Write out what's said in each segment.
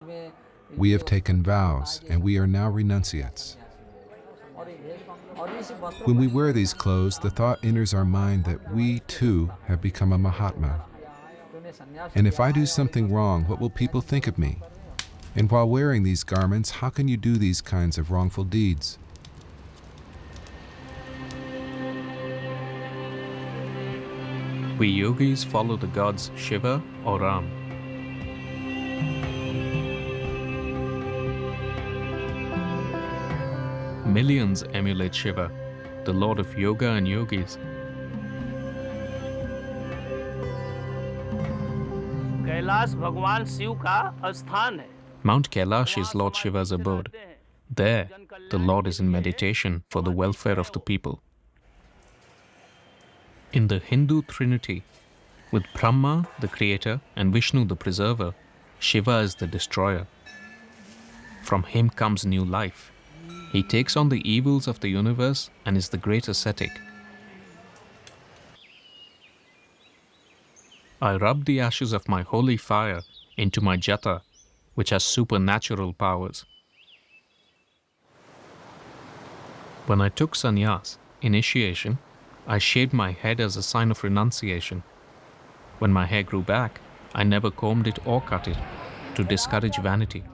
We have taken vows, and we are now renunciates. When we wear these clothes, the thought enters our mind that we, too, have become a Mahatma. And if I do something wrong, what will people think of me? And while wearing these garments, how can you do these kinds of wrongful deeds? We yogis follow the gods Shiva or Ram. Millions emulate Shiva, the lord of yoga and yogis. Kailash भगवान शिव का स्थान है. Mount Kailash is Lord Shiva's abode. There, the Lord is in meditation for the welfare of the people. In the Hindu Trinity, with Brahma, the creator, and Vishnu, the preserver, Shiva is the destroyer. From him comes new life. He takes on the evils of the universe and is the great ascetic. I rub the ashes of my holy fire into my jata, which has supernatural powers. When I took sannyas, initiation, I shaved my head as a sign of renunciation. When my hair grew back, I never combed it or cut it, to discourage vanity.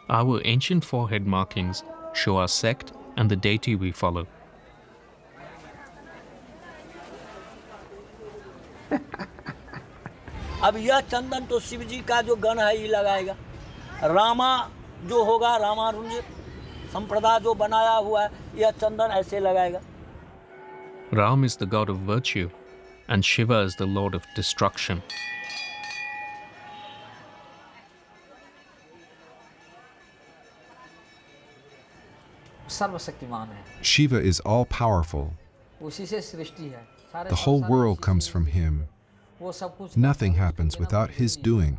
Our ancient forehead markings show our sect and the deity we follow. अब यह चंदन तो शिव जी का जो गण है ये लगाएगा. रामा जो होगा, रामानुज संप्रदाय जो बनाया हुआ है, यह चंदन ऐसे लगाएगा. Ram is the god of virtue, and Shiva is the lord of destruction. Shiva is all-powerful. The whole world comes from him. Nothing happens without his doing.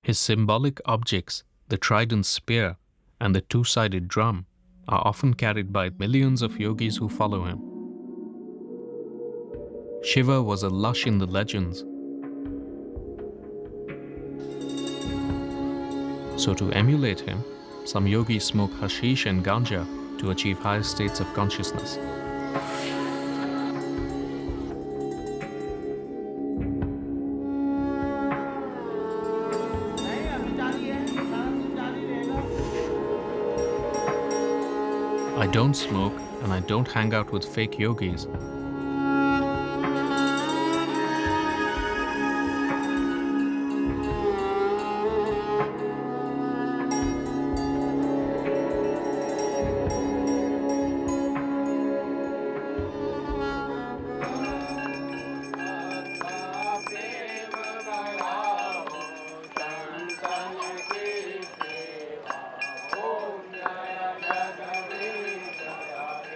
His symbolic objects, the trident spear and the two-sided drum, are often carried by millions of yogis who follow him. Shiva was a lush in the legends. So to emulate him, some yogis smoke hashish and ganja to achieve higher states of consciousness. I don't smoke and I don't hang out with fake yogis.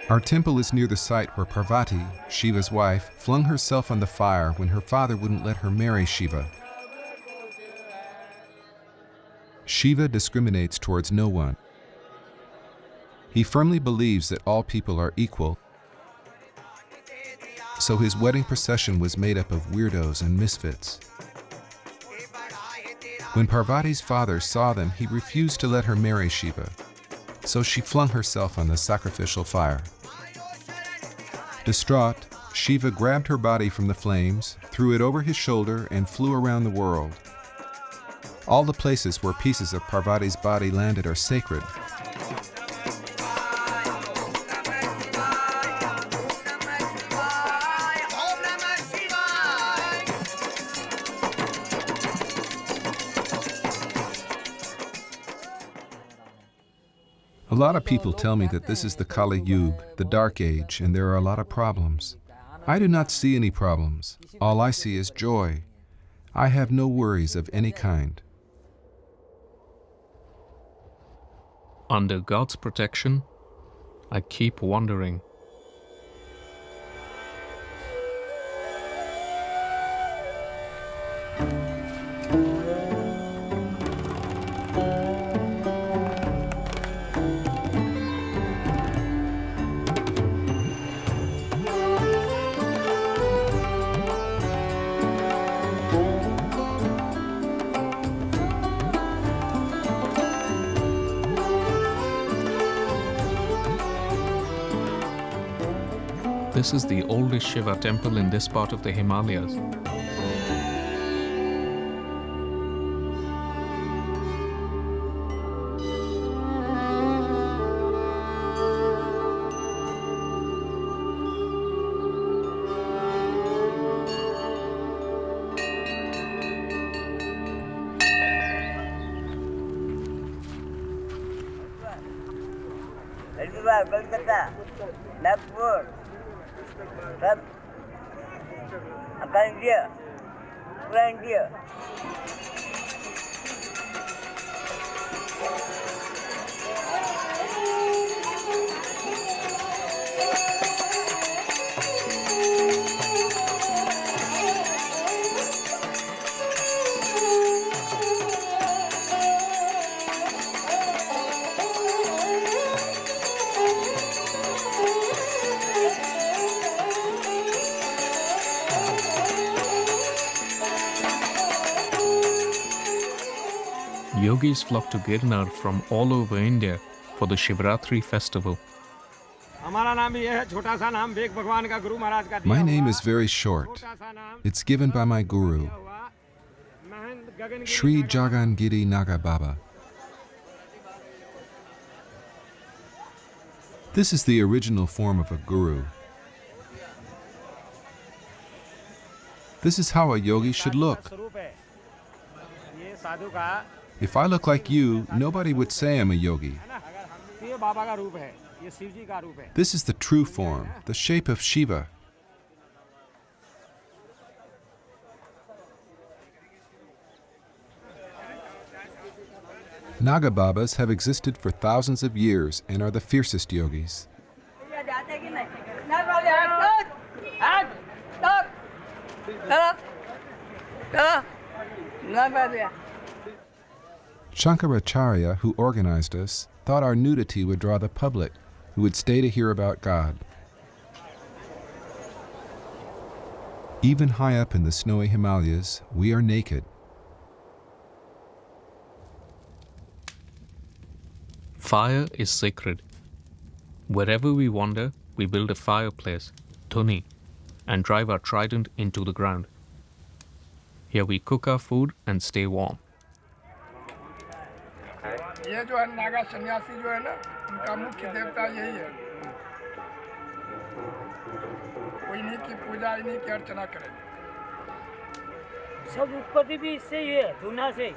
Our temple is near the site where Parvati, Shiva's wife, flung herself on the fire when her father wouldn't let her marry Shiva. Shiva discriminates towards no one. He firmly believes that all people are equal, so his wedding procession was made up of weirdos and misfits. When Parvati's father saw them, he refused to let her marry Shiva, so she flung herself on the sacrificial fire. Distraught, Shiva grabbed her body from the flames, threw it over his shoulder, and flew around the world. All the places where pieces of Parvati's body landed are sacred. A lot of people tell me that this is the Kali Yuga, the Dark Age, and there are a lot of problems. I do not see any problems. All I see is joy. I have no worries of any kind. Under God's protection, I keep wandering. This is the oldest Shiva temple in this part of the Himalayas. Calcutta Nagpur सब अपना India पूरा India Yogis flock to Girnar from all over India for the Shivratri festival. My name is very short. It's given by my guru, Sri Jagangiri Naga Baba. This is the original form of a guru. This is how a yogi should look. If I look like you, nobody would say I'm a yogi. This is the true form, the shape of Shiva. Naga Babas have existed for thousands of years and are the fiercest yogis. Shankaracharya, who organized us, thought our nudity would draw the public, who would stay to hear about God. Even high up in the snowy Himalayas, we are naked. Fire is sacred. Wherever we wander, we build a fireplace, thuni, and drive our trident into the ground. Here we cook our food and stay warm. ये जो है नागा सन्यासी जो है ना उनका मुख्य देवता यही है कोई नहीं की पूजा इन्हीं की अर्चना करे सब उत्पत्ति भी इससे ही है धुना से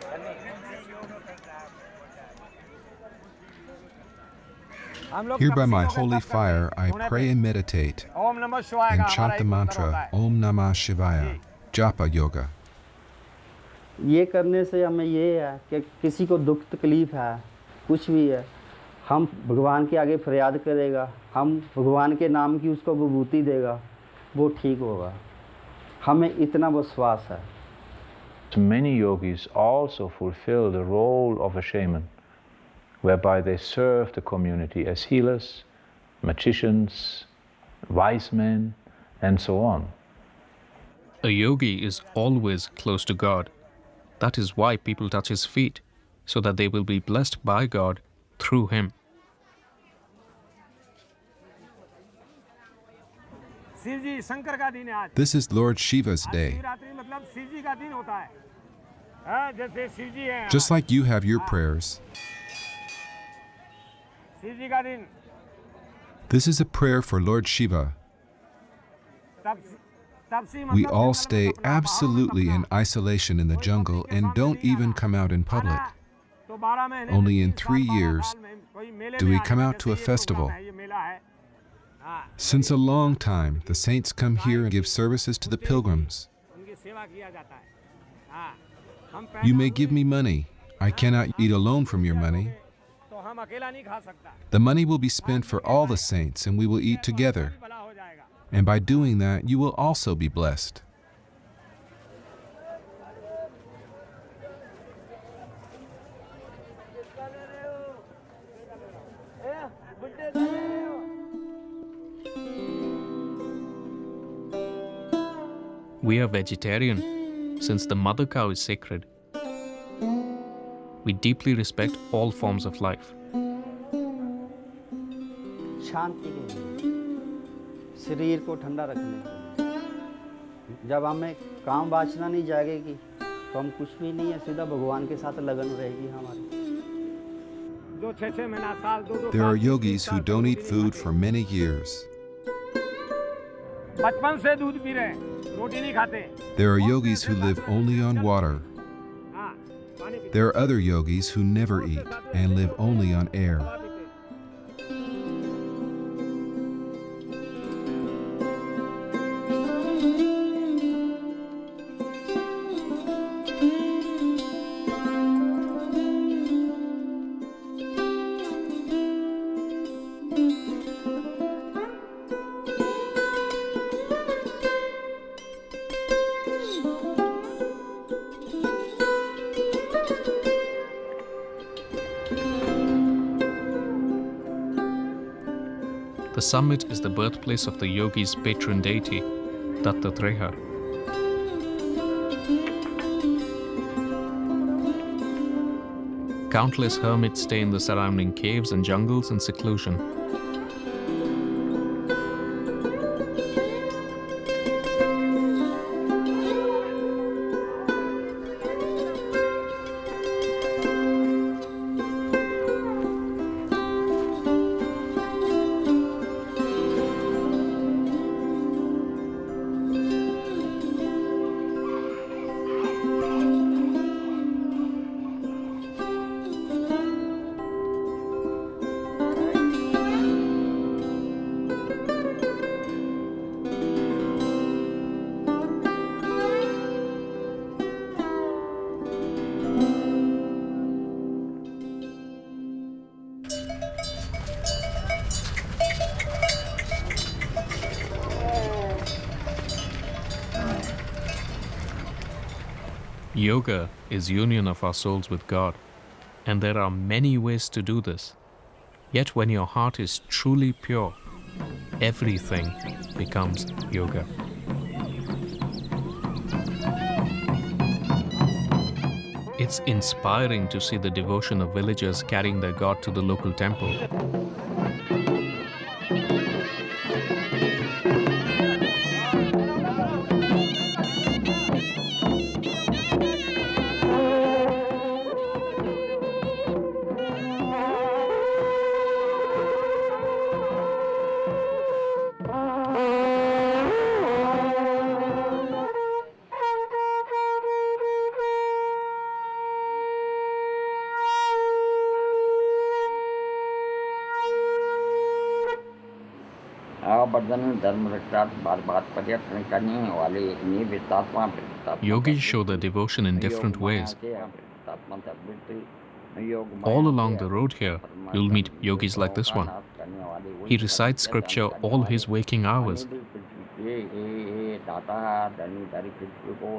Here by my holy fire, I pray and meditate and chant the mantra Om Namah Shivaya, Japa Yoga. ये करने से हमें ये है कि किसी को दुख तकलीफ़ है कुछ भी है हम भगवान के आगे फरियाद करेगा हम भगवान के नाम की उसको विभूति देगा वो ठीक होगा हमें इतना विश्वास है Many yogis also fulfill the role of a shaman, whereby they serve the community as healers, magicians, wise men, and so on. A yogi is always close to God. That is why people touch his feet, so that they will be blessed by God through him. This is Lord Shiva's day. Just like you have your prayers, this is a prayer for Lord Shiva. We all stay absolutely in isolation in the jungle and don't even come out in public. Only in 3 years do we come out to a festival. Since a long time, the saints come here and give services to the pilgrims. You may give me money. I cannot eat alone from your money. The money will be spent for all the saints and we will eat together. And by doing that, you will also be blessed. We are vegetarian, since the mother cow is sacred. We deeply respect all forms of life. शांति के लिए शरीर को ठंडा रखने के लिए। जब हमें काम वासना नहीं जागेगी तो हम कुछ भी नहीं है, सीधा भगवान के साथ लगन रहेगी हमारी। There are yogis who don't eat food for many years. बचपन से दूध पी रहे हैं, रोटी नहीं खाते। There are yogis who live only on water. There are other yogis who never eat and live only on air. The summit is the birthplace of the yogi's patron deity, Dattatreya. Countless hermits stay in the surrounding caves and jungles in seclusion. Yoga is union of our souls with God, and there are many ways to do this. Yet when your heart is truly pure, everything becomes yoga. It's inspiring to see the devotion of villagers carrying their god to the local temple. आवर्धन धर्म रक्षार्थ बार बार पर्यटन करने वाले निवृत्तात्मा Yogis show their devotion in different ways. All along the road here, you'll meet yogis like this one. He recites scripture all his waking hours.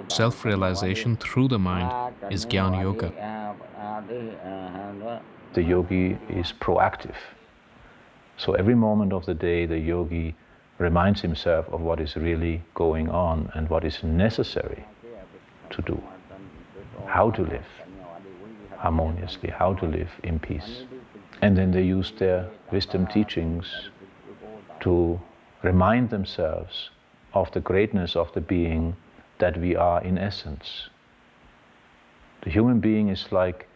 Self-realization through the mind is Gyan Yoga. The yogi is proactive. So every moment of the day, the yogi reminds himself of what is really going on and what is necessary to do, how to live harmoniously, how to live in peace. And then they use their wisdom teachings to remind themselves of the greatness of the being that we are in essence. The human being is like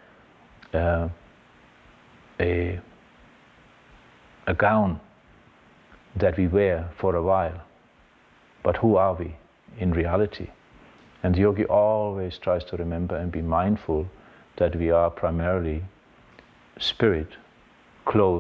a gown that we wear for a while. But who are we in reality? And the yogi always tries to remember and be mindful that we are primarily spirit, clothed